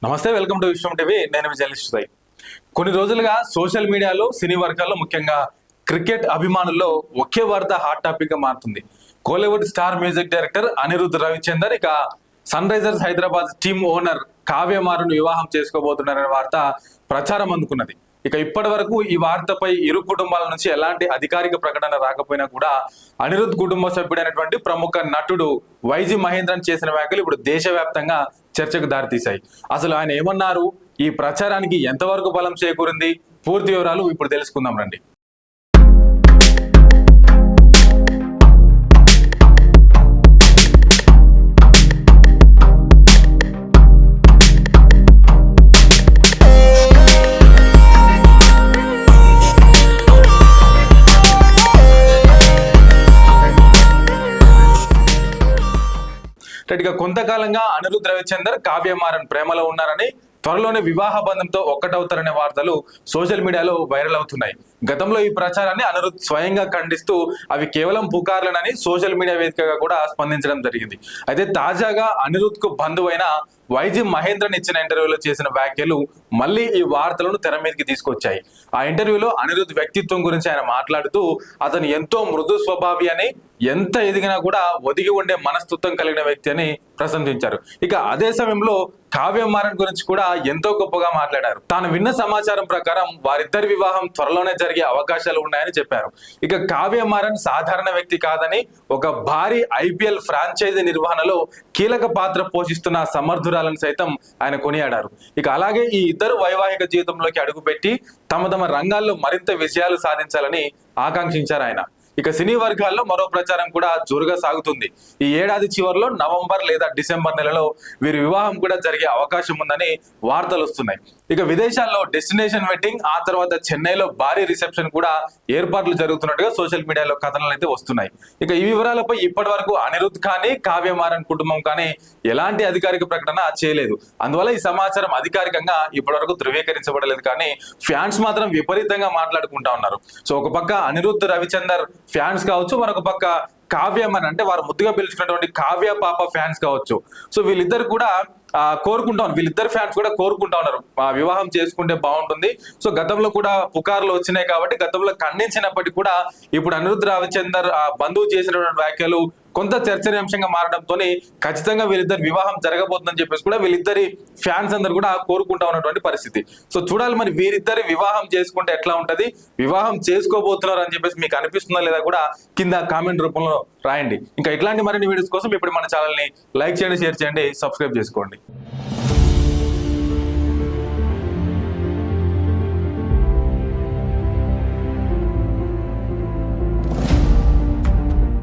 నమస్తే, welcome to Vishwam TV. నేను విజయలిస్ట్. కొన్ని రోజులుగా సోషల్ మీడియాలో సినీ వర్గాల్లో ముఖ్యంగా క్రికెట్ అభిమానుల్లో ఒకే వార్త హాట్ టాపిక్ గా మారుతుంది. Kollywood star music director Anirudh Ravichander ఇక Sunrisers Hyderabad team owner Kavya Maran వివాహం చేసుకోబోతున్నారనే వార్త ప్రచారం అందుకున్నది. ఇక ఇప్పటి వరకు ఈ వార్తపై ఇరు కుటుంబాల నుంచి ఎలాంటి అధికారిక ప్రకటన రాకపోయినా కూడా అనిరుద్ కుటుంబ సభ్యుడైనటువంటి ప్రముఖ నటుడు వైజీ మహేంద్రన్ చేసిన వ్యాఖ్యలు ఇప్పుడు దేశవ్యాప్తంగా చర్చకు దారితీశాయి. అసలు ఆయన ఏమన్నారు, ఈ ప్రచారానికి ఎంతవరకు బలం చేకూరింది, పూర్తి వివరాలు ఇప్పుడు తెలుసుకుందాం రండి. ఇక కొంతకాలంగా అనిరుద్ రవిచందర్ కావ్య మారన్ ప్రేమలో ఉన్నారని, త్వరలోనే వివాహ బంధంతో ఒక్కటవుతారనే వార్తలు సోషల్ మీడియాలో వైరల్ అవుతున్నాయి. గతంలో ఈ ప్రచారాన్ని అనిరుద్ స్వయంగా ఖండిస్తూ అవి కేవలం పుకార్లనని సోషల్ మీడియా వేదికగా కూడా స్పందించడం జరిగింది. అయితే తాజాగా అనిరుద్ కు బంధువైన వైజీ మహేంద్రన్ ఇచ్చిన ఇంటర్వ్యూలో చేసిన వ్యాఖ్యలు మళ్ళీ ఈ వార్తలను తెర మీదకి తీసుకొచ్చాయి. ఆ ఇంటర్వ్యూలో అనిరుద్ వ్యక్తిత్వం గురించి ఆయన మాట్లాడుతూ అతను ఎంతో మృదు స్వభావి అని, ఎంత ఎదిగినా కూడా ఒదిగి ఉండే మనస్తత్వం కలిగిన వ్యక్తి అని ప్రశంసించారు. ఇక అదే సమయంలో కావ్య మారన్ గురించి కూడా ఎంతో గొప్పగా మాట్లాడారు. తాను విన్న సమాచారం ప్రకారం వారిద్దరి వివాహం త్వరలోనే జరిగే అవకాశాలు ఉన్నాయని చెప్పారు. ఇక కావ్య మారన్ సాధారణ వ్యక్తి కాదని, ఒక భారీ ఐపీఎల్ ఫ్రాంచైజీ నిర్వహణలో కీలక పాత్ర పోషిస్తున్న సమర్థురాలను సైతం ఆయన కొనియాడారు. ఇక అలాగే ఈ ఇద్దరు వైవాహిక జీవితంలోకి అడుగుపెట్టి తమ తమ రంగాల్లో మరింత విజయాలు సాధించాలని ఆకాంక్షించారు ఆయన. ఇక సినీ వర్గాల్లో మరో ప్రచారం కూడా జోరుగా సాగుతుంది. ఈ ఏడాది చివరిలో నవంబర్ లేదా డిసెంబర్ నెలలో వీరి వివాహం కూడా జరిగే అవకాశం ఉందని వార్తలు వస్తున్నాయి. ఇక విదేశాల్లో డెస్టినేషన్ వెడ్డింగ్, ఆ తర్వాత చెన్నైలో భారీ రిసెప్షన్ కూడా ఏర్పాట్లు జరుగుతున్నట్టుగా సోషల్ మీడియాలో కథనాలు అయితే వస్తున్నాయి. ఇక ఈ వివరాలపై ఇప్పటి వరకు అనిరుద్ కానీ కావ్య మారన్ కుటుంబం కానీ ఎలాంటి అధికారిక ప్రకటన చేయలేదు. అందువల్ల ఈ సమాచారం అధికారికంగా ఇప్పటి వరకు ధృవీకరించబడలేదు. కానీ ఫ్యాన్స్ మాత్రం విపరీతంగా మాట్లాడుకుంటా ఉన్నారు. సో ఒక పక్క అనిరుద్ రవిచందర్ ఫ్యాన్స్ కావచ్చు, మరొక పక్క కావ్య మారన్ అంటే వారు ముద్దుగా పిలుచుకున్నటువంటి కావ్య పాప ఫ్యాన్స్ కావచ్చు. సో వీళ్ళిద్దరు కూడా కోరుకుంటా ఉన్నారు, వీళ్ళిద్దరు ఫ్యాన్స్ కూడా కోరుకుంటా ఉన్నారు వివాహం చేసుకుంటే బాగుంటుంది. సో గతంలో కూడా పుకార్లు వచ్చినాయి కాబట్టి గతంలో ఖండించినప్పటికీ కూడా ఇప్పుడు అనిరుద్ రవిచందర్ బంధువు చేసినటువంటి వ్యాఖ్యలు కొంత చర్చనీయాంశంగా మారడంతో ఖచ్చితంగా వీళ్ళిద్దరు వివాహం జరగబోతుందని చెప్పేసి కూడా వీళ్ళిద్దరి ఫ్యాన్స్ అందరు కూడా కోరుకుంటా ఉన్నటువంటి పరిస్థితి. సో చూడాలి మరి వీరిద్దరి వివాహం చేసుకుంటే ఎట్లా ఉంటది, వివాహం చేసుకోబోతున్నారు అని చెప్పేసి మీకు అనిపిస్తుందా లేదా కూడా కింద కామెంట్ రూపంలో రాయండి. ఇంకా ఇట్లాంటి మరిన్ని వీడియోస్ కోసం ఇప్పుడు మన ఛానల్ ని లైక్ చేయండి, షేర్ చేయండి, సబ్స్క్రైబ్ చేసుకోండి.